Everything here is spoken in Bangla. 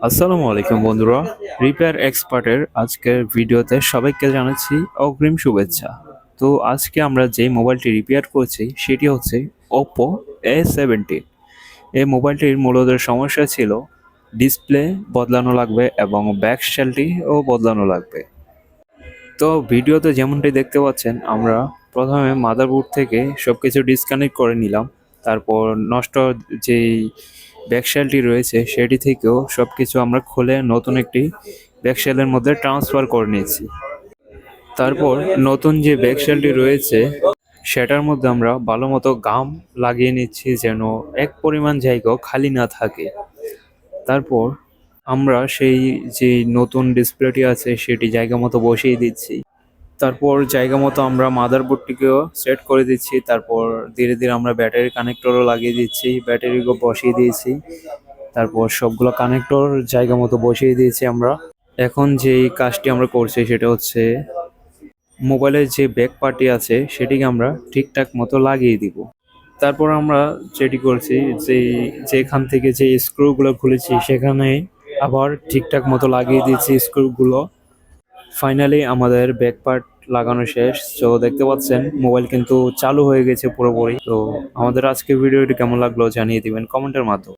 আসসালামু আলাইকুম বন্ধুরা। রিপেয়ার এক্সপার্টের আজকের ভিডিওতে সবাইকে জানাচ্ছি অগ্রিম শুভেচ্ছা। তো আজকে আমরা যে মোবাইলটি রিপেয়ার করছি সেটি হচ্ছে ওপো A17। এই মোবাইলটির মূলত সমস্যা ছিল ডিসপ্লে বদলানো লাগবে এবং ব্যাক শেলটিও বদলানো লাগবে। তো ভিডিওতে যেমনটি দেখতে পাচ্ছেন, আমরা প্রথমে মাদারবোর্ড থেকে সবকিছু ডিসকানেক্ট করে নিলাম। তারপর নষ্ট যেই ব্যাকশেলটি রয়েছে সেটি থেকেও সবকিছু আমরা খুলে নতুন একটি ব্যাকশেলের মধ্যে ট্রান্সফার করে নিয়েছি। তারপর নতুন যে ব্যাকশেলটি রয়েছে সেটার মধ্যে আমরা ভালো মতো গাম লাগিয়ে নিচ্ছি যেন এক পরিমাণ জায়গাও খালি না থাকে। তারপর আমরা সেই যে নতুন ডিসপ্লেটি আছে সেটি জায়গা মতো বসিয়ে দিচ্ছি। তারপর জায়গা মতো আমরা মাদারবোর্ডটিকেও সেট করে দিচ্ছি। তারপর ধীরে ধীরে আমরা ব্যাটারি কানেক্টরও লাগিয়ে দিচ্ছি, ব্যাটারিকেও বসিয়ে দিয়েছি। তারপর সবগুলো কানেক্টর জায়গা মতো বসিয়ে দিয়েছি আমরা। এখন যেই কাজটি আমরা করছি সেটা হচ্ছে মোবাইলের যে ব্যাক পার্টি আছে সেটিকে আমরা ঠিকঠাক মতো লাগিয়ে দিব। তারপর আমরা যেটি করছি, যেখান থেকে যে স্ক্রুগুলো খুলেছি সেখানে আবার ঠিকঠাক মতো লাগিয়ে দিয়েছি স্ক্রুগুলো। ফাইনালি আমাদের ব্যাক পার্ট লাগানো শেষ। তো দেখতে পাচ্ছেন মোবাইল কিন্তু চালু হয়ে গেছে পুরোপুরি। তো আমাদের আজকের ভিডিওটি কেমন লাগলো জানিয়ে দিবেন কমেন্টের মাধ্যমে।